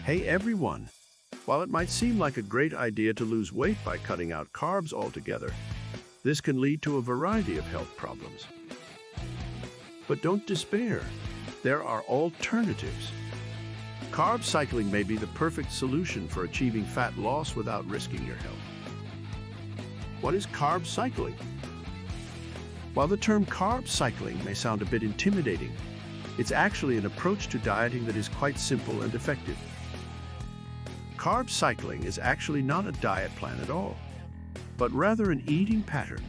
Hey everyone! While it might seem like a great idea to lose weight by cutting out carbs altogether, this can lead to a variety of health problems. But don't despair. There are alternatives. Carb cycling may be the perfect solution for achieving fat loss without risking your health. What is carb cycling? While the term carb cycling may sound a bit intimidating, it's actually an approach to dieting that is quite simple and effective. Carb cycling is actually not a diet plan at all, but rather an eating pattern.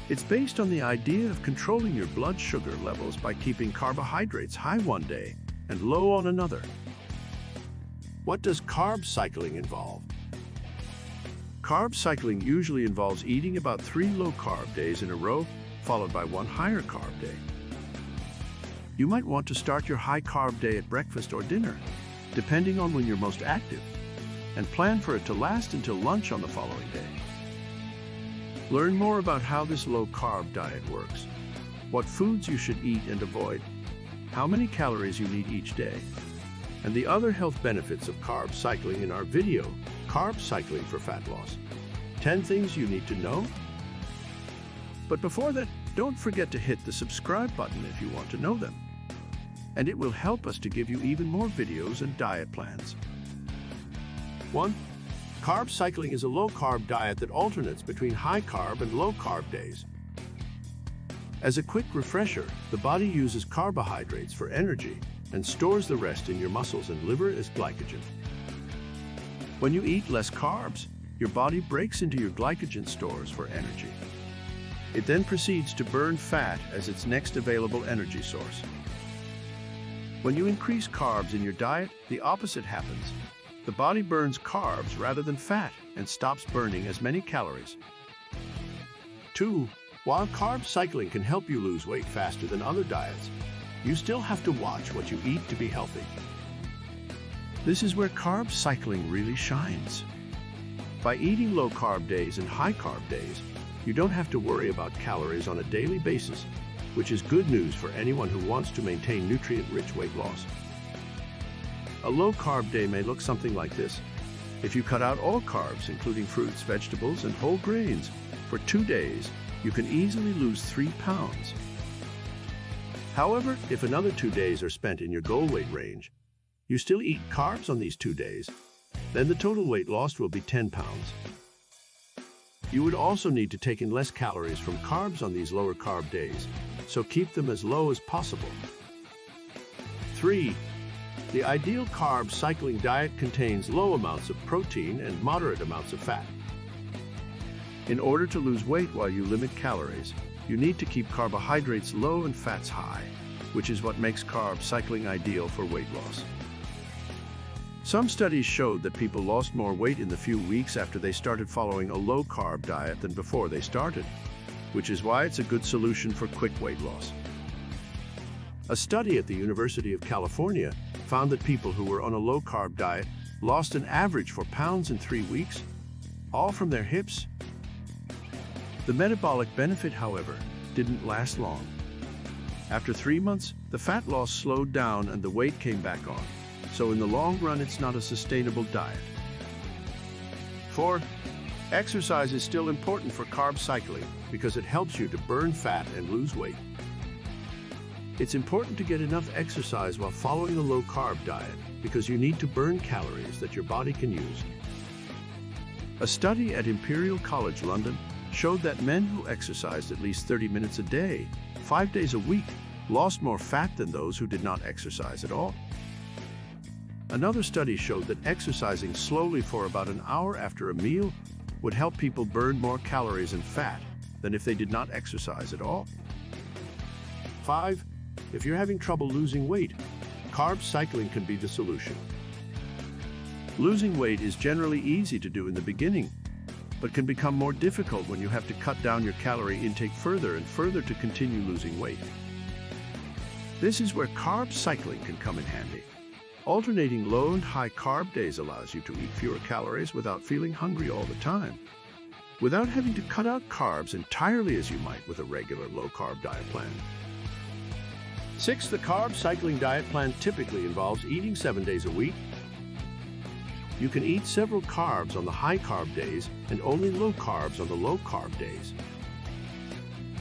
It's based on the idea of controlling your blood sugar levels by keeping carbohydrates high one day and low on another. What does carb cycling involve? Carb cycling usually involves eating about 3 low-carb days in a row, followed by 1 higher carb day. You might want to start your high-carb day at breakfast or dinner, depending on when you're most active, and plan for it to last until lunch on the following day. Learn more about how this low-carb diet works, what foods you should eat and avoid, how many calories you need each day, and the other health benefits of carb cycling in our video, Carb Cycling for Fat Loss. 10 things you need to know. But before that, don't forget to hit the subscribe button if you want to know them. And it will help us to give you even more videos and diet plans. 1. Carb cycling is a low-carb diet that alternates between high-carb and low-carb days. As a quick refresher, the body uses carbohydrates for energy and stores the rest in your muscles and liver as glycogen. When you eat less carbs, your body breaks into your glycogen stores for energy. It then proceeds to burn fat as its next available energy source. When you increase carbs in your diet, the opposite happens. The body burns carbs rather than fat and stops burning as many calories. 2. While carb cycling can help you lose weight faster than other diets, you still have to watch what you eat to be healthy. This is where carb cycling really shines. By eating low-carb days and high-carb days, you don't have to worry about calories on a daily basis, which is good news for anyone who wants to maintain nutrient-rich weight loss. A low-carb day may look something like this. If you cut out all carbs, including fruits, vegetables, and whole grains, for 2 days, you can easily lose 3 pounds. However, if another 2 days are spent in your goal weight range, you still eat carbs on these 2 days, then the total weight lost will be 10 pounds. You would also need to take in less calories from carbs on these lower carb days, so keep them as low as possible. 3. The ideal carb cycling diet contains low amounts of protein and moderate amounts of fat. In order to lose weight while you limit calories, you need to keep carbohydrates low and fats high, which is what makes carb cycling ideal for weight loss. Some studies showed that people lost more weight in the few weeks after they started following a low-carb diet than before they started, which is why it's a good solution for quick weight loss. A study at the University of California found that people who were on a low-carb diet lost an average 4 pounds in 3 weeks, all from their hips. The metabolic benefit, however, didn't last long. After 3 months, the fat loss slowed down and the weight came back on. So in the long run, it's not a sustainable diet. 4. Exercise is still important for carb cycling because it helps you to burn fat and lose weight. It's important to get enough exercise while following a low-carb diet because you need to burn calories that your body can use. A study at Imperial College London showed that men who exercised at least 30 minutes a day, 5 days a week, lost more fat than those who did not exercise at all. Another study showed that exercising slowly for about an hour after a meal would help people burn more calories and fat than if they did not exercise at all. 5. If you're having trouble losing weight, carb cycling can be the solution. Losing weight is generally easy to do in the beginning, but can become more difficult when you have to cut down your calorie intake further and further to continue losing weight. This is where carb cycling can come in handy. Alternating low and high carb days allows you to eat fewer calories without feeling hungry all the time, without having to cut out carbs entirely as you might with a regular low-carb diet plan. 6. The carb cycling diet plan typically involves eating 7 days a week. You can eat several carbs on the high-carb days and only low carbs on the low-carb days.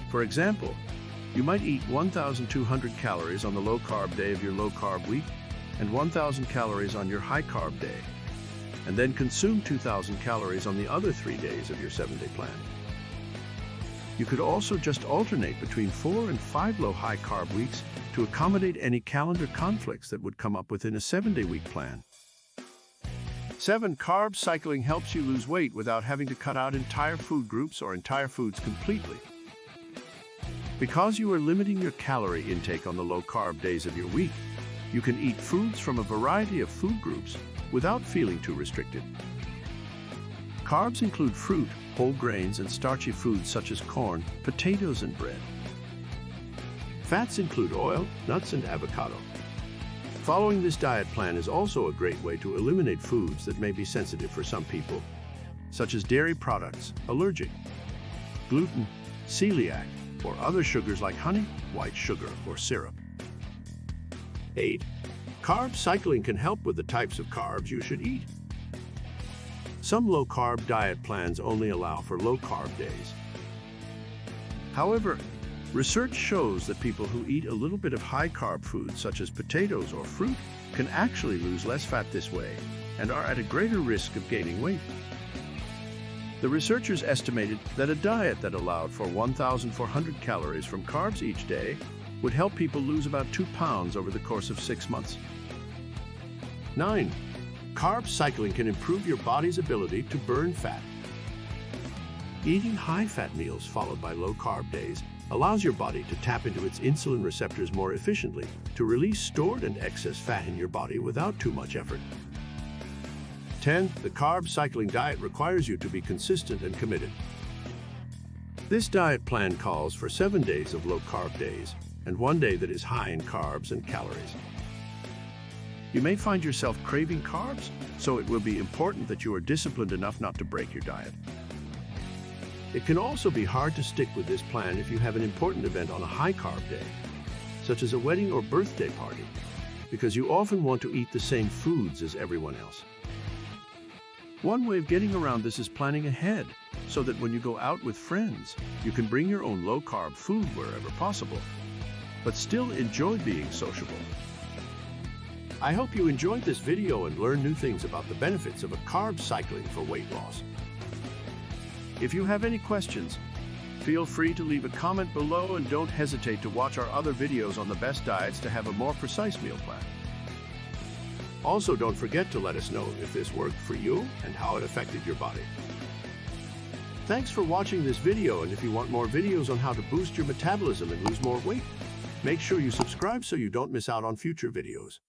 For example, you might eat 1,200 calories on the low-carb day of your low-carb week and 1,000 calories on your high-carb day, and then consume 2,000 calories on the other 3 days of your 7-day plan. You could also just alternate between 4 and 5 low-high carb weeks to accommodate any calendar conflicts that would come up within a 7-day week plan. 7. Carb cycling helps you lose weight without having to cut out entire food groups or entire foods completely. Because you are limiting your calorie intake on the low-carb days of your week, you can eat foods from a variety of food groups without feeling too restricted. Carbs include fruit, whole grains, and starchy foods such as corn, potatoes, and bread. Fats include oil, nuts, and avocado. Following this diet plan is also a great way to eliminate foods that may be sensitive for some people, such as dairy products, allergic, gluten, celiac, or other sugars like honey, white sugar, or syrup. 8. Carb cycling can help with the types of carbs you should eat. Some low-carb diet plans only allow for low-carb days. However, research shows that people who eat a little bit of high-carb foods such as potatoes or fruit can actually lose less fat this way and are at a greater risk of gaining weight. The researchers estimated that a diet that allowed for 1,400 calories from carbs each day would help people lose about 2 pounds over the course of 6 months. 9. Carb cycling can improve your body's ability to burn fat. Eating high-fat meals followed by low-carb days allows your body to tap into its insulin receptors more efficiently to release stored and excess fat in your body without too much effort. 10. The carb cycling diet requires you to be consistent and committed. This diet plan calls for 7 days of low-carb days and 1 day that is high in carbs and calories. You may find yourself craving carbs, so it will be important that you are disciplined enough not to break your diet. It can also be hard to stick with this plan if you have an important event on a high-carb day, such as a wedding or birthday party, because you often want to eat the same foods as everyone else. One way of getting around this is planning ahead, so that when you go out with friends, you can bring your own low-carb food wherever possible, but still enjoy being sociable. I hope you enjoyed this video and learned new things about the benefits of a carb cycling for weight loss. If you have any questions, feel free to leave a comment below and don't hesitate to watch our other videos on the best diets to have a more precise meal plan. Also, don't forget to let us know if this worked for you and how it affected your body. Thanks for watching this video, and if you want more videos on how to boost your metabolism and lose more weight, make sure you subscribe so you don't miss out on future videos.